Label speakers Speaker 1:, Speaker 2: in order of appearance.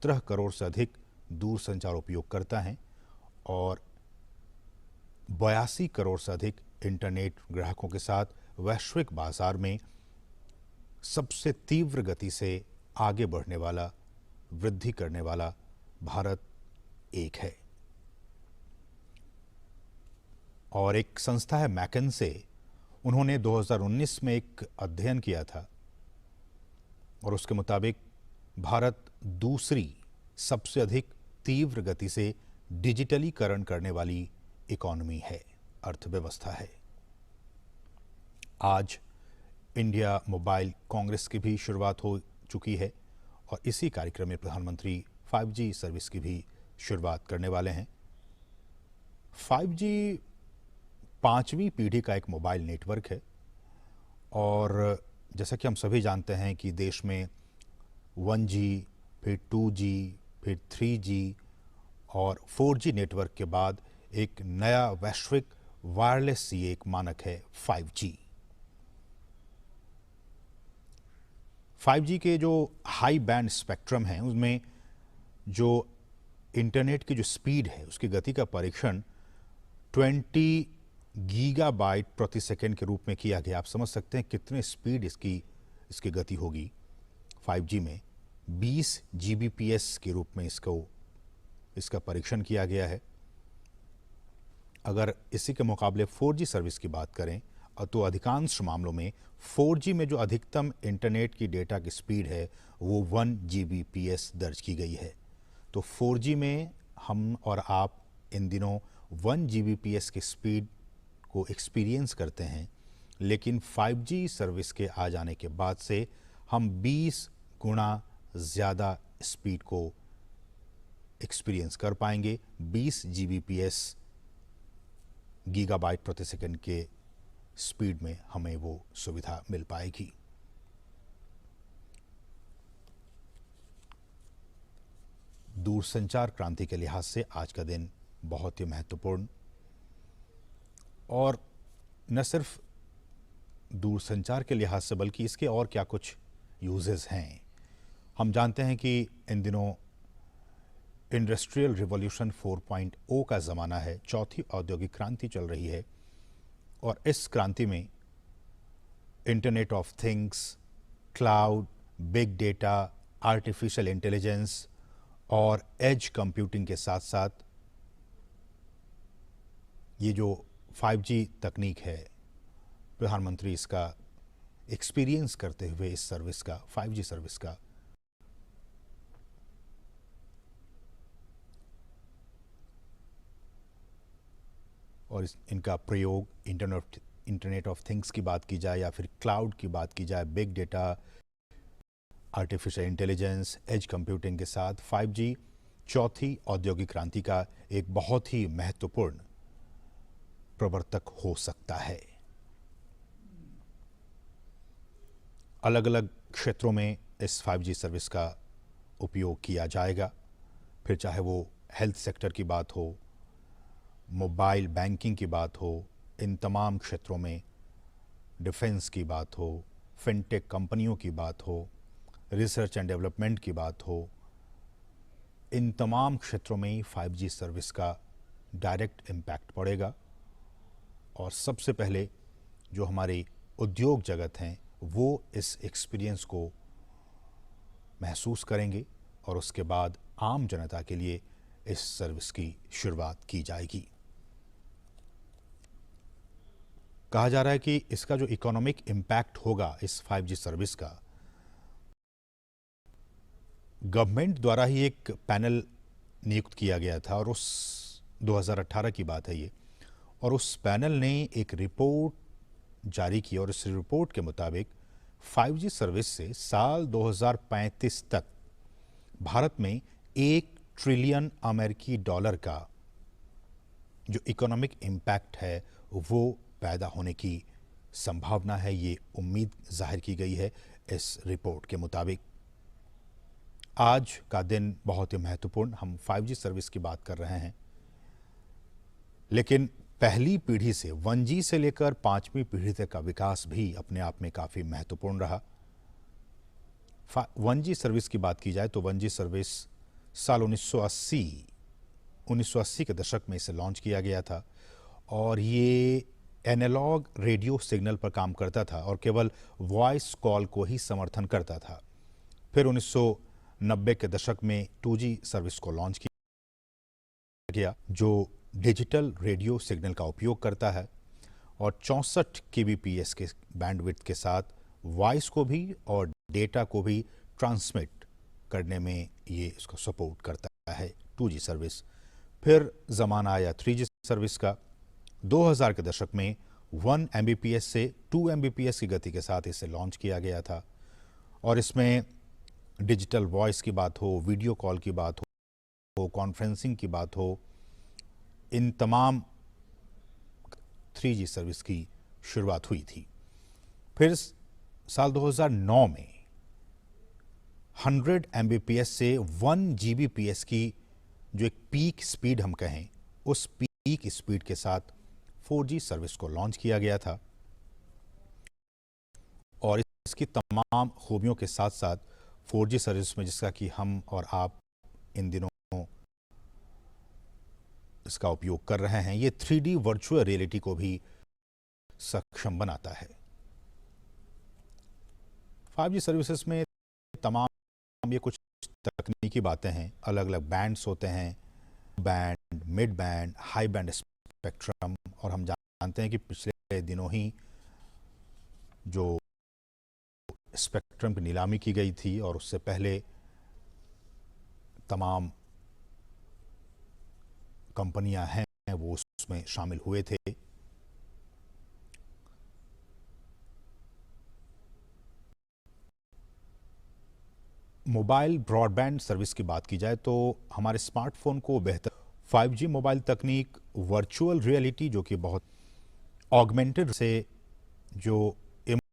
Speaker 1: 17 करोड़ से अधिक दूरसंचार उपयोगकर्ता हैं और 82 करोड़ से अधिक इंटरनेट ग्राहकों के साथ वैश्विक बाजार में सबसे तीव्र गति से आगे बढ़ने वाला, वृद्धि करने वाला भारत एक है। और एक संस्था है मैकिन्से, उन्होंने 2019 में एक अध्ययन किया था और उसके मुताबिक भारत दूसरी सबसे अधिक तीव्र गति से डिजिटलीकरण करने वाली इकोनॉमी है, अर्थव्यवस्था है। आज इंडिया मोबाइल कांग्रेस की भी शुरुआत हो चुकी है और इसी कार्यक्रम में प्रधानमंत्री 5G सर्विस की भी शुरुआत करने वाले हैं। 5G 5वीं पीढ़ी का एक मोबाइल नेटवर्क है और जैसा कि हम सभी जानते हैं कि देश में 1G, फिर 2G, फिर 3G और 4G नेटवर्क के बाद एक नया वैश्विक वायरलेस ये एक मानक है 5G। 5G के जो हाई बैंड स्पेक्ट्रम है उसमें जो इंटरनेट की जो स्पीड है उसकी गति का परीक्षण 20 गीगाबाइट प्रति सेकंड के रूप में किया गया। आप समझ सकते हैं कितने स्पीड इसकी गति होगी। 5G में 20 Gbps के रूप में इसका परीक्षण किया गया है। अगर इसी के मुकाबले 4G सर्विस की बात करें तो अधिकांश मामलों में 4G में जो अधिकतम इंटरनेट की डेटा की स्पीड है वो 1 Gbps दर्ज की गई है। तो 4G में हम और आप इन दिनों 1 Gbps की स्पीड को एक्सपीरियंस करते हैं, लेकिन 5G सर्विस के आ जाने के बाद से हम 20 गुना ज़्यादा स्पीड को एक्सपीरियंस कर पाएंगे। 20 Gbps गीगाबाइट प्रति सेकंड के स्पीड में हमें वो सुविधा मिल पाएगी। दूरसंचार क्रांति के लिहाज से आज का दिन बहुत ही महत्वपूर्ण, और न सिर्फ दूरसंचार के लिहाज से बल्कि इसके और क्या कुछ यूजेस हैं। हम जानते हैं कि इन दिनों इंडस्ट्रियल रिवॉल्यूशन 4.0 का ज़माना है, चौथी औद्योगिक क्रांति चल रही है और इस क्रांति में internet of things, cloud, big data, artificial intelligence और एज कंप्यूटिंग के साथ साथ ये जो 5G तकनीक है, प्रधानमंत्री इसका एक्सपीरियंस करते हुए इस सर्विस का, 5G सर्विस का और इनका प्रयोग इंटरनेट ऑफ थिंग्स की बात की जाए या फिर क्लाउड की बात की जाए, big data, artificial intelligence, edge computing के साथ 5G चौथी औद्योगिक क्रांति का एक बहुत ही महत्वपूर्ण प्रवर्तक हो सकता है। अलग अलग क्षेत्रों में इस 5G सर्विस का उपयोग किया जाएगा, फिर चाहे वो हेल्थ सेक्टर की बात हो, मोबाइल बैंकिंग की बात हो, इन तमाम क्षेत्रों में डिफेंस की बात हो, फिनटेक कंपनियों की बात हो, रिसर्च एंड डेवलपमेंट की बात हो, इन तमाम क्षेत्रों में 5G सर्विस का डायरेक्ट इम्पैक्ट पड़ेगा। और सबसे पहले जो हमारे उद्योग जगत हैं वो इस एक्सपीरियंस को महसूस करेंगे और उसके बाद आम जनता के लिए इस सर्विस की शुरुआत की जाएगी। कहा जा रहा है कि इसका जो इकोनॉमिक इम्पैक्ट होगा इस 5G सर्विस का, गवर्नमेंट द्वारा ही एक पैनल नियुक्त किया गया था और उस 2018 की बात है ये, और उस पैनल ने एक रिपोर्ट जारी की और इस रिपोर्ट के मुताबिक 5G सर्विस से साल 2035 तक भारत में 1 ट्रिलियन अमेरिकी डॉलर का जो इकोनॉमिक इम्पैक्ट है वो पैदा होने की संभावना है। ये उम्मीद जाहिर की गई है इस रिपोर्ट के मुताबिक। आज का दिन बहुत ही महत्वपूर्ण, हम 5G सर्विस की बात कर रहे हैं, लेकिन पहली पीढ़ी से 1G से लेकर 5वीं पीढ़ी तक का विकास भी अपने आप में काफ़ी महत्वपूर्ण रहा। 1G सर्विस की बात की जाए तो 1G सर्विस साल 1980 के दशक में इसे लॉन्च किया गया था और ये एनालॉग रेडियो सिग्नल पर काम करता था और केवल वॉइस कॉल को ही समर्थन करता था। फिर 1990 के दशक में 2G सर्विस को लॉन्च किया गया जो डिजिटल रेडियो सिग्नल का उपयोग करता है और 64 kbps के बैंडविड्थ के साथ वॉइस को भी और डेटा को भी ट्रांसमिट करने में ये इसको सपोर्ट करता है 2G सर्विस। फिर ज़माना आया 3G सर्विस का। 2000 के दशक में 1 Mbps से 2 Mbps की गति के साथ इसे लॉन्च किया गया था और इसमें डिजिटल वॉइस की बात हो, वीडियो कॉल की बात हो, कॉन्फ्रेंसिंग की बात हो, इन तमाम 3G सर्विस की शुरुआत हुई थी। फिर साल 2009 में 100 Mbps से 1 Gbps की जो एक पीक स्पीड हम कहें, उस पीक स्पीड के साथ 4G सर्विस को लॉन्च किया गया था और इसकी तमाम खूबियों के साथ साथ 4G सर्विस में जिसका कि हम और आप इन दिनों इसका उपयोग कर रहे हैं, ये 3D वर्चुअल रियलिटी को भी सक्षम बनाता है। 5G सर्विसेज में तमाम ये कुछ तकनीकी बातें हैं, अलग अलग बैंड्स होते हैं, band, mid band, high band spectrum, और हम जानते हैं कि पिछले दिनों ही जो स्पेक्ट्रम की नीलामी की गई थी और उससे पहले तमाम कंपनियां हैं वो उसमें शामिल हुए थे। मोबाइल ब्रॉडबैंड सर्विस की बात की जाए तो हमारे स्मार्टफोन को बेहतर 5G मोबाइल तकनीक, वर्चुअल रियलिटी जो कि बहुत ऑगमेंटेड से जो